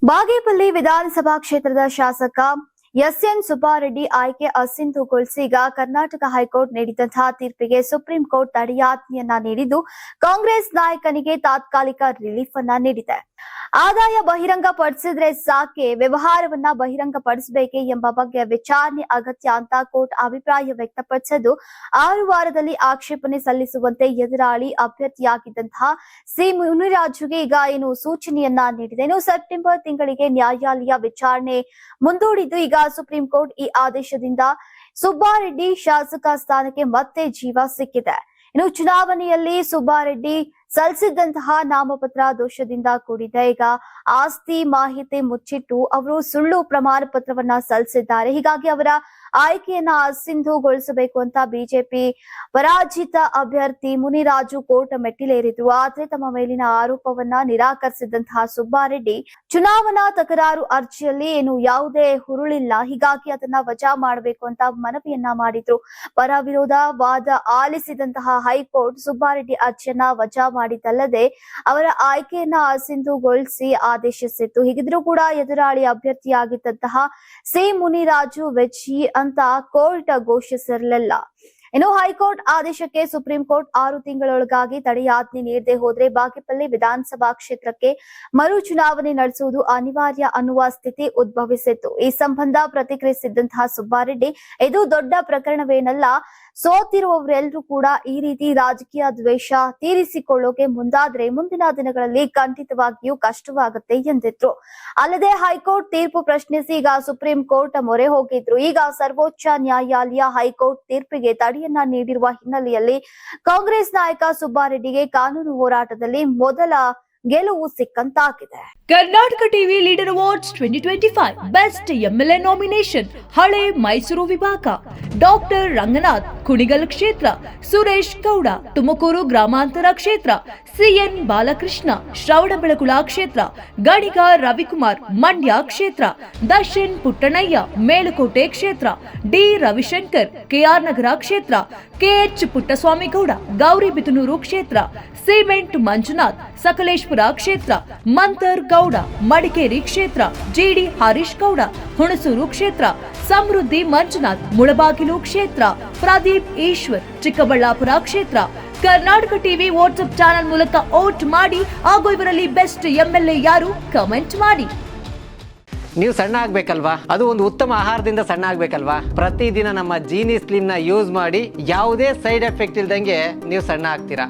ಬಾಗೇಪಲ್ಲಿ ವಿಧಾನಸಭಾ ಕ್ಷೇತ್ರದ ಶಾಸಕ ಎಸ್ಎನ್ ಸುಬ್ಬಾರೆಡ್ಡಿ ಆಯ್ಕೆ ಅಸಿಂಧುಗೊಳಿಸಿ ಈಗ ಕರ್ನಾಟಕ ಹೈಕೋರ್ಟ್ ನೀಡಿದಂತಹ ತೀರ್ಪಿಗೆ ಸುಪ್ರೀಂ ಕೋರ್ಟ್ ತಡೆಯಾಜ್ಞೆಯನ್ನ ನೀಡಿದ್ದು ಕಾಂಗ್ರೆಸ್ ನಾಯಕನಿಗೆ ತಾತ್ಕಾಲಿಕ ರಿಲೀಫ್ ಅನ್ನ ನೀಡಿದೆ. ಆದಾಯ ಬಹಿರಂಗಪಡಿಸಿದ್ರೆ ಸಾಕೆ, ವ್ಯವಹಾರವನ್ನ ಬಹಿರಂಗಪಡಿಸಬೇಕೆ ಎಂಬ ಬಗ್ಗೆ ವಿಚಾರಣೆ ಅಗತ್ಯ ಅಂತ ಕೋರ್ಟ್ ಅಭಿಪ್ರಾಯ ವ್ಯಕ್ತಪಡಿಸಿದ್ದು 6 ವಾರದಲ್ಲಿ ಆಕ್ಷೇಪಣೆ ಸಲ್ಲಿಸುವಂತೆ ಎದುರಾಳಿ ಅಭ್ಯರ್ಥಿಯಾಗಿದ್ದಂತಹ ಸಿ ಮುನಿರಾಜುಗೆ ಈಗ ಸೂಚನೆಯನ್ನ ನೀಡಿದೆ. ಸೆಪ್ಟೆಂಬರ್ ತಿಂಗಳಿಗೆ ನ್ಯಾಯಾಲಯ ವಿಚಾರಣೆ ಮುಂದೂಡಿದ್ದು ಈಗ ಸುಪ್ರೀಂ ಕೋರ್ಟ್ ಈ ಆದೇಶದಿಂದ ಸುಬ್ಬಾರೆಡ್ಡಿ ಶಾಸಕ ಸ್ಥಾನಕ್ಕೆ ಮತ್ತೆ ಜೀವ ಸಿಕ್ಕಿದೆ. ಚುನಾವಣೆಯಲ್ಲಿ ಸುಬ್ಬಾರೆಡ್ಡಿ ಸಲ್ಲಿಸಿದಂತಹ ನಾಮಪತ್ರ ದೋಷದಿಂದ ಕೂಡಿದೆ. ಈಗ ಆಸ್ತಿ ಮಾಹಿತಿ ಮುಚ್ಚಿಟ್ಟು ಅವರು ಸುಳ್ಳು ಪ್ರಮಾಣ ಪತ್ರವನ್ನ ಸಲ್ಲಿಸಿದ್ದಾರೆ. ಹೀಗಾಗಿ ಅವರ ಆಯ್ಕೆಯನ್ನ ಅಸಿಂಧುಗೊಳಿಸಬೇಕು ಅಂತ ಬಿಜೆಪಿ ಪರಾಜಿತ ಅಭ್ಯರ್ಥಿ ಮುನಿರಾಜು ಕೋರ್ಟ್ ಮೆಟ್ಟಿಲೇರಿದ್ರು. ಆದ್ರೆ ತಮ್ಮ ಮೇಲಿನ ಆರೋಪವನ್ನ ನಿರಾಕರಿಸಿದಂತಹ ಸುಬ್ಬಾರೆಡ್ಡಿ ಚುನಾವಣಾ ತಕರಾರು ಅರ್ಜಿಯಲ್ಲಿ ಯಾವುದೇ ಹುರುಳಿಲ್ಲ, ಹೀಗಾಗಿ ಅದನ್ನ ವಜಾ ಮಾಡಬೇಕು ಅಂತ ಮನವಿಯನ್ನ ಮಾಡಿದ್ರು. ಪರ ವಿರೋಧ ವಾದ ಆಲಿಸಿದಂತಹ ಹೈಕೋರ್ಟ್ ಸುಬ್ಬಾರೆಡ್ಡಿ ಅರ್ಜಿಯನ್ನ ವಜಾ ಮಾಡಿದ್ದಲ್ಲದೆ ಅವರ ಆಯ್ಕೆಯನ್ನ ಅಸಿಂಧುಗೊಳಿಸಿ ಆದೇಶಿಸಿತ್ತು. ಹೀಗಿದ್ರೂ ಕೂಡ ಎದುರಾಳಿ ಅಭ್ಯರ್ಥಿಯಾಗಿದ್ದಂತಹ ಸಿ ಮುನಿರಾಜು ವೆಚ್ಚಿ ಅಂತ ಕೋರ್ಟ್ ಘೋಷಿಸಿರಲಿಲ್ಲ. ಹೈಕೋರ್ಟ್ ಆದೇಶಕ್ಕೆ ಸುಪ್ರೀಂ ಕೋರ್ಟ್ 6 ತಿಂಗಳೊಳಗಾಗಿ ತಡೆಯಾಜ್ಞೆ ನೀಡದೆ ಹೋದ್ರೆ ಬಾಗೇಪಲ್ಲಿ ವಿಧಾನಸಭಾ ಕ್ಷೇತ್ರಕ್ಕೆ ಮರು ಚುನಾವಣೆ ನಡೆಸುವುದು ಅನಿವಾರ್ಯ ಅನ್ನುವ ಸ್ಥಿತಿ ಉದ್ಭವಿಸಿತ್ತು. ಈ ಸಂಬಂಧ ಪ್ರತಿಕ್ರಿಯಿಸಿದಂತಹ ಸುಬ್ಬಾರೆಡ್ಡಿ, ಇದು ದೊಡ್ಡ ಪ್ರಕರಣವೇನಲ್ಲ, ಸೋತಿರುವವರೆಲ್ಲರೂ ಕೂಡ ಈ ರೀತಿ ರಾಜಕೀಯ ದ್ವೇಷ ತೀರಿಸಿಕೊಳ್ಳೋಕೆ ಮುಂದಾದ್ರೆ ಮುಂದಿನ ದಿನಗಳಲ್ಲಿ ಖಂಡಿತವಾಗಿಯೂ ಕಷ್ಟವಾಗುತ್ತೆ ಎಂದಿದ್ರು. ಅಲ್ಲದೆ ಹೈಕೋರ್ಟ್ ತೀರ್ಪು ಪ್ರಶ್ನಿಸಿ ಈಗ ಸುಪ್ರೀಂ ಕೋರ್ಟ್ ಮೊರೆ ಹೋಗಿದ್ರು. ಈಗ ಸರ್ವೋಚ್ಚ ನ್ಯಾಯಾಲಯ ಹೈಕೋರ್ಟ್ ತೀರ್ಪಿಗೆ ತಡೆಯನ್ನ ನೀಡಿರುವ ಹಿನ್ನೆಲೆಯಲ್ಲಿ ಕಾಂಗ್ರೆಸ್ ನಾಯಕ ಸುಬ್ಬಾರೆಡ್ಡಿಗೆ ಕಾನೂನು ಹೋರಾಟದಲ್ಲಿ ಮೊದಲ ಗೆಲುವು ಸಿಕ್ಕಂತಾಗಿದೆ. Karnataka TV leader awards 2025 best MLA nomination ಹಳೆ ಮೈಸೂರು ವಿಭಾಗ ಡಾಕ್ಟರ್ ರಂಗನಾಥ್ ಕುಣಿಗಲ್ ಕ್ಷೇತ್ರ, ಸುರೇಶ್ ಗೌಡ ತುಮಕೂರು ಗ್ರಾಮಾಂತರ ಕ್ಷೇತ್ರ, ಸಿಎನ್ ಬಾಲಕೃಷ್ಣ ಶ್ರವಣಬೆಳಗೊಳ ಕ್ಷೇತ್ರ, ಗಣಿಗ ರವಿಕುಮಾರ್ ಮಂಡ್ಯ ಕ್ಷೇತ್ರ, ದರ್ಶನ್ ಪುಟ್ಟಣಯ್ಯ ಮೇಲುಕೋಟೆ ಕ್ಷೇತ್ರ, ಡಿ ರವಿಶಂಕರ್ ಕೆಆರ್ ನಗರ ಕ್ಷೇತ್ರ, ಕೆಎಚ್ ಪುಟ್ಟಸ್ವಾಮಿಗೌಡ ಗೌರಿಬಿದನೂರು ಕ್ಷೇತ್ರ, ಸಿಮೆಂಟ್ ಮಂಜುನಾಥ್ ಸಕಲೇಶ್ಪುರ ಕ್ಷೇತ್ರ, ಮಂತರ್ ಗೌಡ ಮಡಿಕೇರಿ ಕ್ಷೇತ್ರ, ಜಿಡಿ ಹರೀಶ್ ಗೌಡ ಹುಣಸೂರು ಕ್ಷೇತ್ರ, ಸಮೃದ್ಧಿ ಮಂಜುನಾಥ್ ಮುಳಬಾಗಿಲು ಕ್ಷೇತ್ರ, ಪ್ರದೀಪ್ ಈಶ್ವರ್ ಚಿಕ್ಕಬಳ್ಳಾಪುರ ಕ್ಷೇತ್ರ. ಕರ್ನಾಟಕ ಟಿವಿ ವಾಟ್ಸ್ಆಪ್ ಚಾನೆಲ್ ಮೂಲಕ ವೋಟ್ ಮಾಡಿ ಹಾಗೂ ಇವರಲ್ಲಿ ಬೆಸ್ಟ್ ಎಂಎಲ್ಎ ಯಾರು ಕಮೆಂಟ್ ಮಾಡಿ. ನೀವು ಸಣ್ಣ ಆಗ್ಬೇಕಲ್ವಾ? ಅದು ಒಂದು ಉತ್ತಮ ಆಹಾರದಿಂದ ಸಣ್ಣ ಆಗ್ಬೇಕಲ್ವಾ? ಪ್ರತಿದಿನ ನಮ್ಮ ಜೀನಿ ಸ್ಲಿಮ್ ನ ಯೂಸ್ ಮಾಡಿ ಯಾವುದೇ ಸೈಡ್ ಎಫೆಕ್ಟ್ ಇಲ್ದಂಗೆ ನೀವು ಸಣ್ಣ ಆಗ್ತೀರಾ.